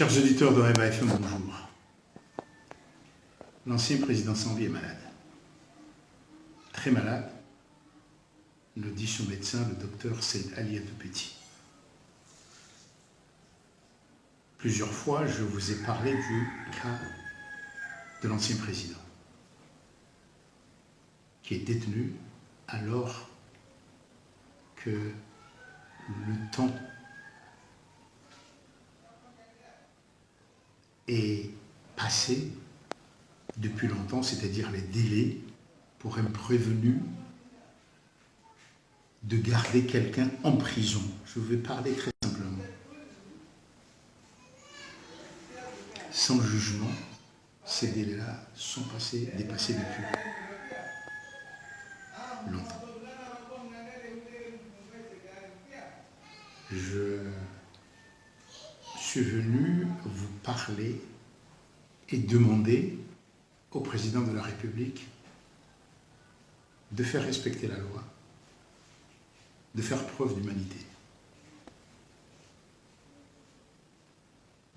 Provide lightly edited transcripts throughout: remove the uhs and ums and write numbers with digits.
Chers auditeurs de Rema FM, bonjour. L'ancien président Sambi est malade. Très malade, le dit son médecin, le docteur Seyd Ali Abdou-Petit. Plusieurs fois, je vous ai parlé du cas de l'ancien président, qui est détenu alors que le temps est passé depuis longtemps, c'est-à-dire les délais pour un prévenu de garder quelqu'un en prison. Je vais parler très simplement. Sans jugement, ces délais-là sont dépassés depuis longtemps. Je suis venu vous parler et demander au président de la République de faire respecter la loi, de faire preuve d'humanité.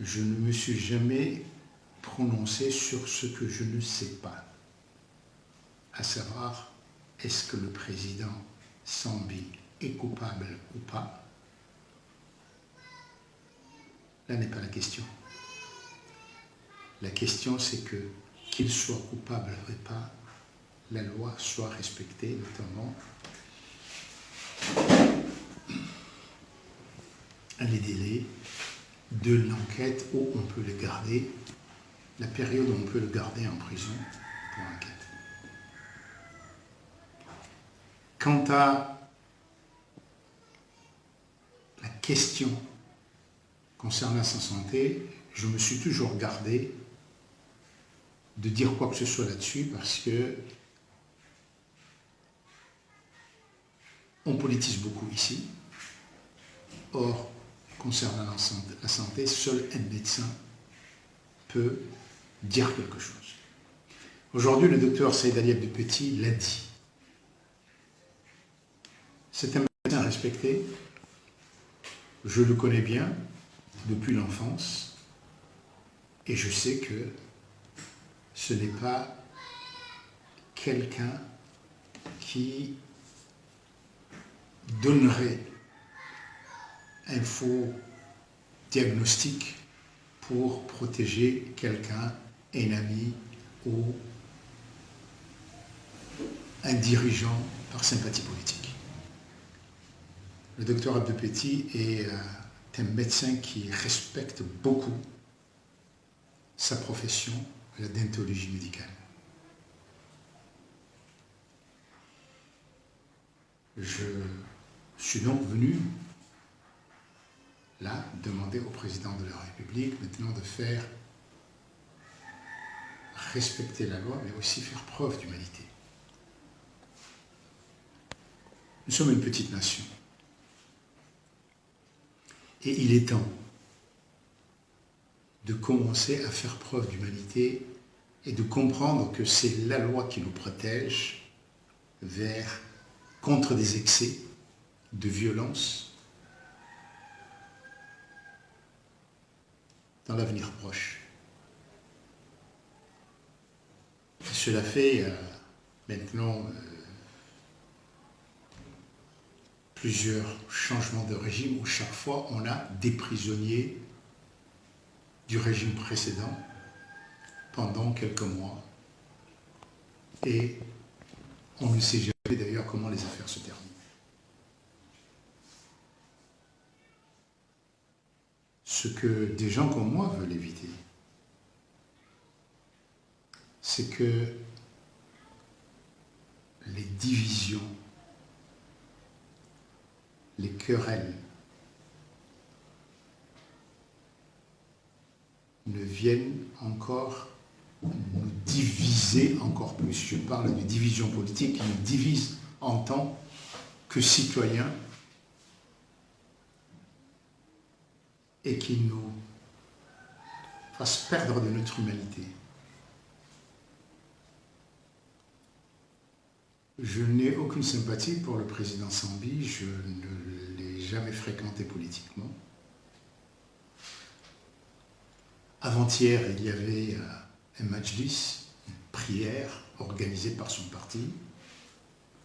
Je ne me suis jamais prononcé sur ce que je ne sais pas, à savoir, est-ce que le président Sambi est coupable ou pas? Là n'est pas la question. La question, c'est que, qu'il soit coupable ou pas, la loi soit respectée, notamment les délais de l'enquête où on peut le garder, la période où on peut le garder en prison pour enquête. Quant à la question concernant sa santé, je me suis toujours gardé de dire quoi que ce soit là-dessus parce que on politise beaucoup ici. Or, concernant la santé, seul un médecin peut dire quelque chose. Aujourd'hui, le docteur Seyd Ali Abdou-Petit l'a dit. C'est un médecin respecté. Je le connais bien depuis l'enfance et je sais que ce n'est pas quelqu'un qui donnerait un faux diagnostic pour protéger quelqu'un, un ami ou un dirigeant par sympathie politique. Le docteur Abdou-Petit est un médecin qui respecte beaucoup sa profession, la déontologie médicale. Je suis donc venu là demander au président de la République maintenant de faire respecter la loi, mais aussi faire preuve d'humanité. Nous sommes une petite nation. Et il est temps de commencer à faire preuve d'humanité et de comprendre que c'est la loi qui nous protège contre des excès de violence dans l'avenir proche. Cela fait maintenant plusieurs changements de régime où chaque fois on a des prisonniers du régime précédent pendant quelques mois et on ne sait jamais d'ailleurs comment les affaires se terminent. Ce que des gens comme moi veulent éviter, c'est que les divisions, les querelles ne viennent encore nous diviser encore plus. Je parle de division politique qui nous divise en tant que citoyens et qui nous fasse perdre de notre humanité. Je n'ai aucune sympathie pour le président Sambi, je ne l'ai jamais fréquenté politiquement. Avant-hier, il y avait un majlis, une prière organisée par son parti.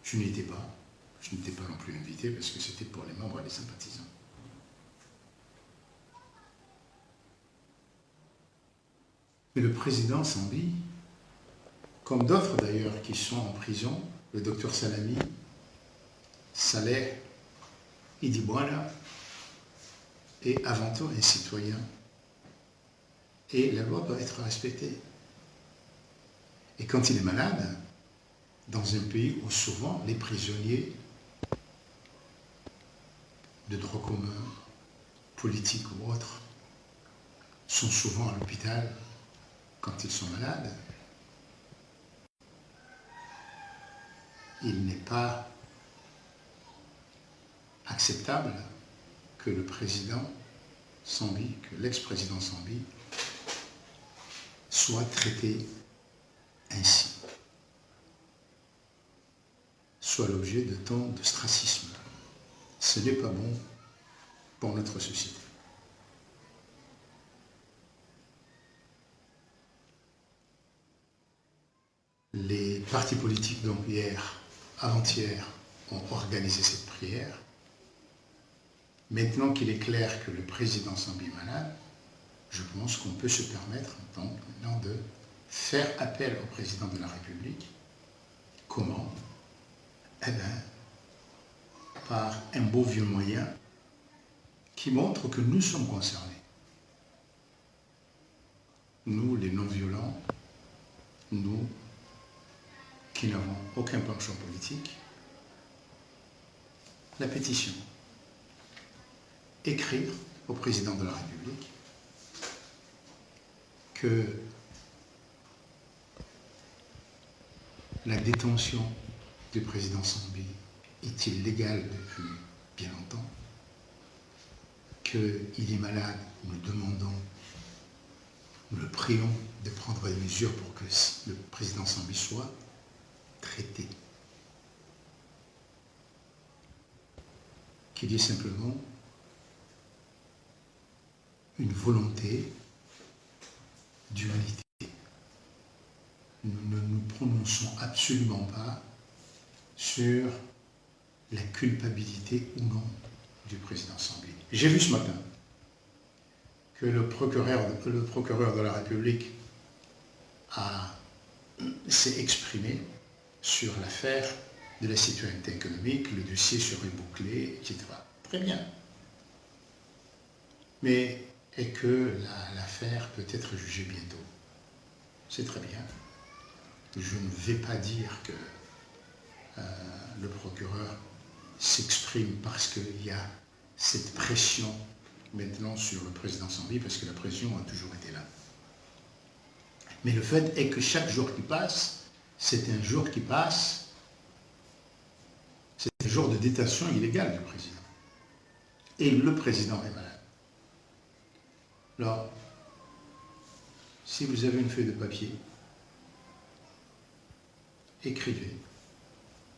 Je n'y étais pas. Je n'étais pas non plus invité parce que c'était pour les membres et les sympathisants. Mais le président Sambi, comme d'autres d'ailleurs qui sont en prison, le docteur Salami, Saleh, Idibouana, est avant tout un citoyen. Et la loi doit être respectée. Et quand il est malade, dans un pays où souvent les prisonniers de droit commun, politiques ou autres, sont souvent à l'hôpital quand ils sont malades, il n'est pas acceptable que le président Sambi, que l'ex-président Sambi, soit traité ainsi, soit l'objet de tant d'ostracisme. Ce n'est pas bon pour notre société. Les partis politiques, donc avant-hier, ont organisé cette prière. Maintenant qu'il est clair que le président Sambi est malade, je pense qu'on peut se permettre donc maintenant de faire appel au président de la République. Comment? Eh bien, par un beau vieux moyen qui montre que nous sommes concernés. Nous, les non-violents, nous qui n'avons aucun penchant politique, la pétition. Écrire au président de la République que la détention du président Sambi est illégale depuis bien longtemps, qu'il est malade, nous demandons, nous le prions de prendre des mesures pour que le président Sambi soit traité. Qu'il y ait simplement une volonté d'humanité. Nous ne nous prononçons absolument pas sur la culpabilité ou non du président Sambi. J'ai vu ce matin que le procureur de la République s'est exprimé sur l'affaire de la citoyenneté économique, le dossier serait bouclé, etc. Très bien. Mais et que l'affaire peut être jugée bientôt. C'est très bien. Je ne vais pas dire que le procureur s'exprime parce qu'il y a cette pression maintenant sur le président Sambi, parce que la pression a toujours été là. Mais le fait est que chaque jour qui passe, c'est un jour qui passe, c'est un jour de détention illégale du président. Et le président est malade. Alors, si vous avez une feuille de papier, écrivez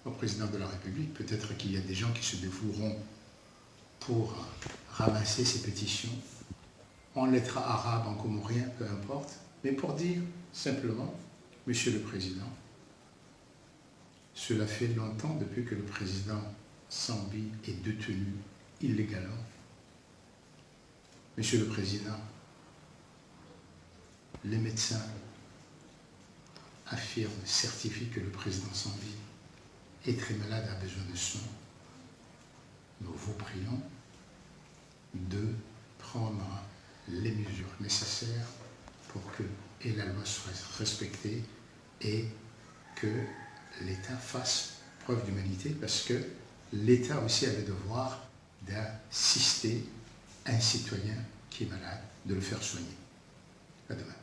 au président de la République. Peut-être qu'il y a des gens qui se dévoueront pour ramasser ces pétitions, en lettres arabes, en comorien, peu importe, mais pour dire simplement, Monsieur le Président, cela fait longtemps depuis que le président Sambi est détenu illégalement. Monsieur le Président, les médecins affirment, certifient que le président Sambi est très malade, a besoin de soins. Nous vous prions de prendre les mesures nécessaires pour que la loi soit respectée et que l'État fasse preuve d'humanité, parce que l'État aussi a le devoir d'assister un citoyen qui est malade, de le faire soigner. À demain.